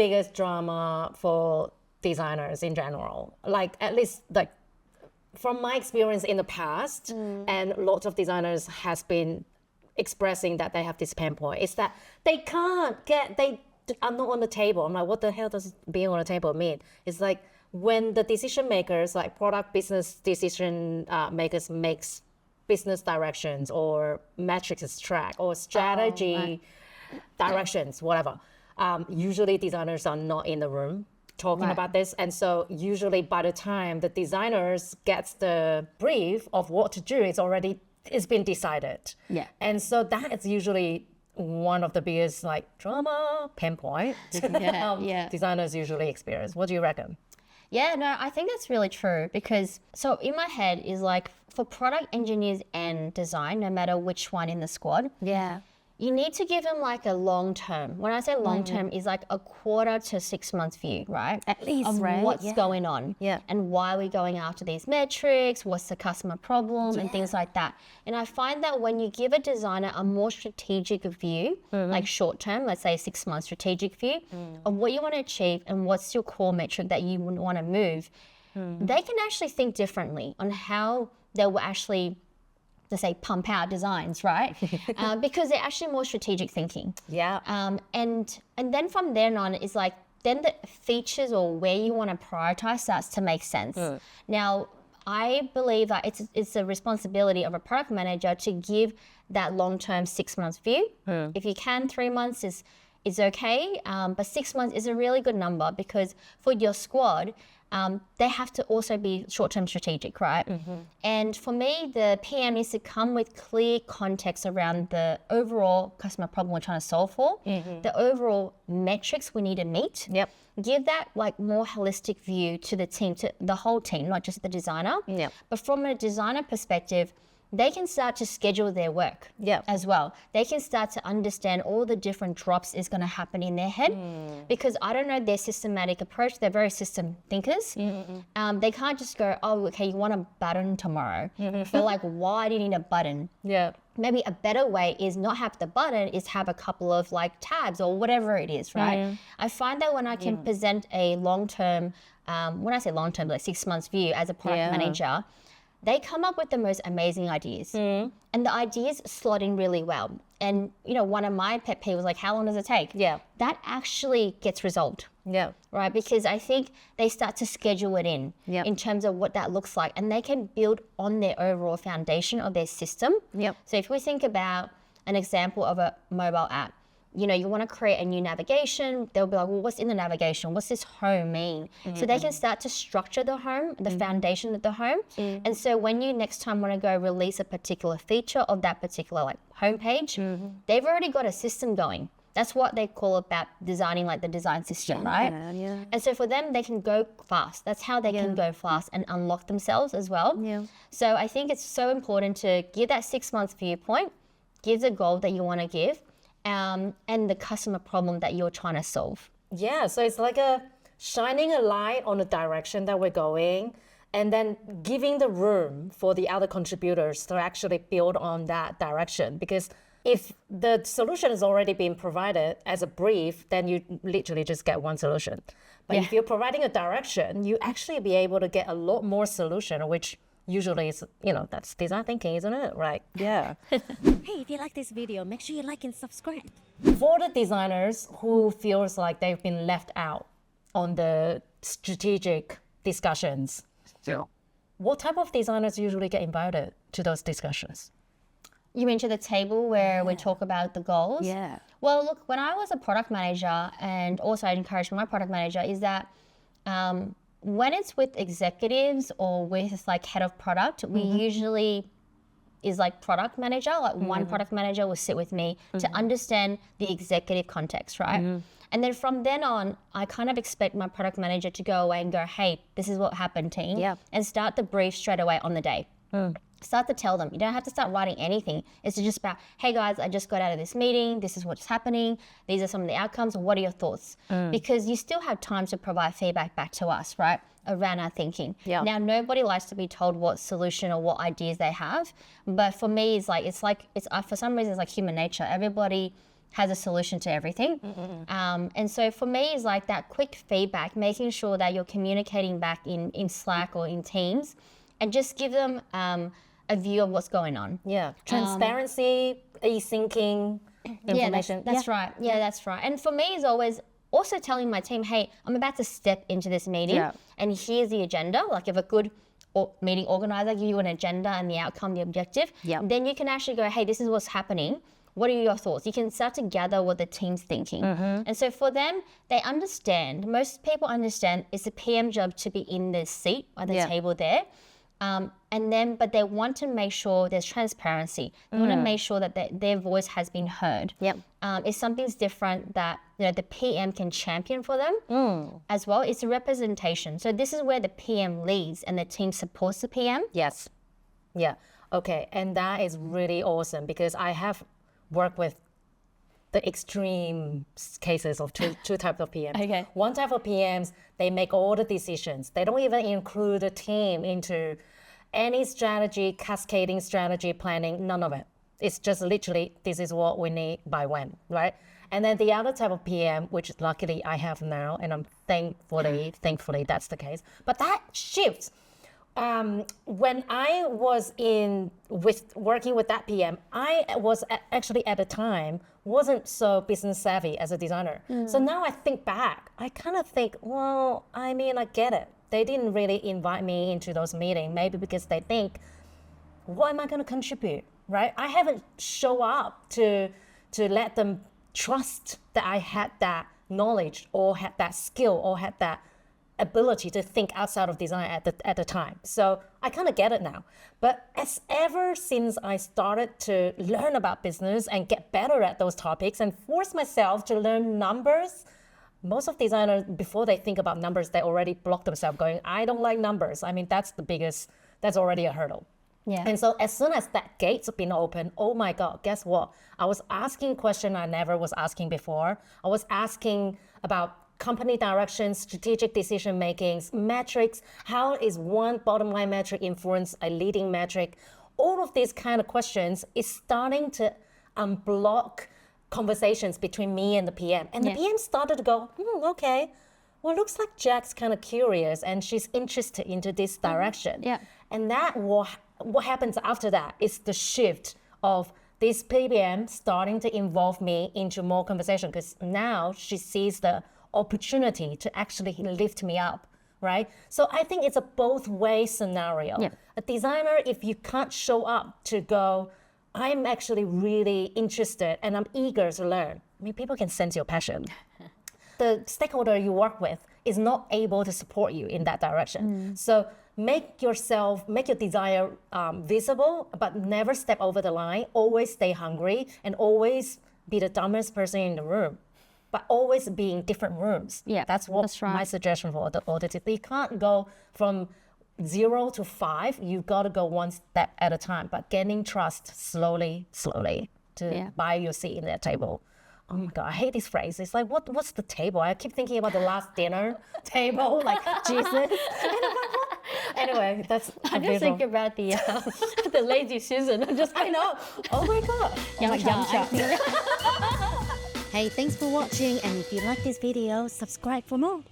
biggest drama for designers in general? Like, at least like from my experience in the past, and lots of designers has been expressing that they have this pain point, is that they are not on the table. I'm like, what the hell does being on the table mean? It's like when the decision makers, like product business decision makers, makes business directions or metrics track or strategy directions, whatever. Usually designers are not in the room talking about this. And so usually by the time the designers gets the brief of what to do, it's been decided. Yeah. And so that is usually one of the biggest like drama pain point designers usually experience. What do you reckon? Yeah, no, I think that's really true because so in my head is like for product engineers and design, no matter which one in the squad, you need to give them like a long term. When I say long term, is like a quarter to 6 months view, right? At least, of right? what's going on Yeah. and why we're going after these metrics, what's the customer problem and things like that. And I find that when you give a designer a more strategic view, like short term, let's say 6 months strategic view of what you want to achieve and what's your core metric that you would want to move, they can actually think differently on how they will actually, let's say, pump out designs, right? Because they're actually more strategic thinking. Yeah. And then from then on, it's like, then the features or where you want to prioritize starts to make sense. Now, I believe that it's a responsibility of a product manager to give that long-term 6 months view. If you can, 3 months is okay, but 6 months is a really good number because for your squad, they have to also be short-term strategic, right? And for me, the PM needs to come with clear context around the overall customer problem we're trying to solve for, the overall metrics we need to meet. Yep. Give that like more holistic view to the team, to the whole team, not just the designer. Yep. But from a designer perspective, they can start to schedule their work as well. They can start to understand all the different drops is going to happen in their head because I don't know their systematic approach. They're very system thinkers. They can't just go, oh, okay, you want a button tomorrow. But like, why do you need a button? Yeah. Maybe a better way is not have the button, is have a couple of like tabs or whatever it is, right? I find that when I can present a long-term, when I say long-term, like 6 months view as a product manager, they come up with the most amazing ideas and the ideas slot in really well. And, you know, one of my pet peeves was like, how long does it take? Yeah. That actually gets resolved. Yeah. Right? Because I think they start to schedule it in terms of what that looks like, and they can build on their overall foundation of their system. So if we think about an example of a mobile app, you know, you want to create a new navigation, they'll be like, well, what's in the navigation? What's this home mean? So they can start to structure the home, the foundation of the home. And so when you next time want to go release a particular feature of that particular like homepage, they've already got a system going. That's what they call about designing like the design system, right? And so for them, they can go fast. That's how they can go fast and unlock themselves as well. So I think it's so important to give that 6 months viewpoint, give the goal that you want to give, and the customer problem that you're trying to solve. Yeah, so it's like shining a light on the direction that we're going and then giving the room for the other contributors to actually build on that direction. Because if the solution has already been provided as a brief, then you literally just get one solution. But if you're providing a direction, you actually be able to get a lot more solution, which usually is, you know, that's design thinking, isn't it? Right? Yeah. Hey, if you like this video, make sure you like and subscribe. For the designers who feels like they've been left out on the strategic discussions, what type of designers usually get invited to those discussions? You mean to the table where we talk about the goals? Yeah. Well, look, when I was a product manager, and also I encouraged my product manager, is that when it's with executives or with like head of product, we usually is like product manager, like one product manager will sit with me to understand the executive context, right? And then from then on, I kind of expect my product manager to go away and go, hey, this is what happened, team, and start the brief straight away on the day. Start to tell them. You don't have to start writing anything. It's just about, hey guys, I just got out of this meeting. This is what's happening. These are some of the outcomes. What are your thoughts? Because you still have time to provide feedback back to us, right? Around our thinking. Now, nobody likes to be told what solution or what ideas they have. But for me, it's for some reason, it's like human nature. Everybody has a solution to everything. And so for me, it's like that quick feedback, making sure that you're communicating back in Slack or in Teams, and just give them a view of what's going on. Yeah, transparency, e-syncing information. That's right. Yeah, that's right. And for me, it's always also telling my team, hey, I'm about to step into this meeting, and here's the agenda. Like if a good meeting organizer give you an agenda and the outcome, the objective, then you can actually go, hey, this is what's happening. What are your thoughts? You can start to gather what the team's thinking. And so for them, they understand. Most people understand it's a PM job to be in the seat by the table there. But they want to make sure there's transparency. They want to make sure that their voice has been heard. If something's different that the PM can champion for them as well, it's a representation. So this is where the PM leads and the team supports the PM. Yes. Yeah. Okay. And that is really awesome because I have worked with the extreme cases of two types of PMs. Okay. One type of PMs, they make all the decisions. They don't even include the team into any strategy, cascading strategy, planning, none of it. It's just literally, this is what we need by when, right? And then the other type of PM, which luckily I have now, and I'm thankfully that's the case. But that shifts. When I was working with that PM, I was actually at the time wasn't so business savvy as a designer. So now I think back, I kind of think, well, I mean, I get it. They didn't really invite me into those meetings, maybe because they think, what am I going to contribute, right? I haven't show up to let them trust that I had that knowledge or had that skill or had that ability to think outside of design at the time. So I kind of get it now. But ever since I started to learn about business and get better at those topics and force myself to learn numbers, most of designers, before they think about numbers, they already block themselves going, I don't like numbers. I mean, that's already a hurdle. Yeah. And so as soon as that gate's been open, oh my God, guess what? I was asking questions I never was asking before. I was asking about company direction, strategic decision makings, metrics, how is one bottom line metric influence a leading metric? All of these kind of questions is starting to unblock conversations between me and the PM. And the PM started to go, okay, well, looks like Jack's kind of curious and she's interested into this direction. And that what happens after that is the shift of this PM starting to involve me into more conversation because now she sees the opportunity to actually lift me up, right? So I think it's a both way scenario. A designer, if you can't show up to go, I'm actually really interested and I'm eager to learn. I mean, people can sense your passion. The stakeholder you work with is not able to support you in that direction. So make your desire visible, but never step over the line. Always stay hungry and always be the dumbest person in the room. But always be in different rooms. That's right. My suggestion for the auditors. You can't go from 0 to 5. You've got to go one step at a time. But gaining trust slowly to buy your seat in that table. Oh my God, I hate this phrase. It's like, what's the table? I keep thinking about the last dinner table, like Jesus. And I'm like, what? Anyway, that's I just think about the lazy Susan. I know. Oh my God. Hey, thanks for watching, and if you like this video, subscribe for more.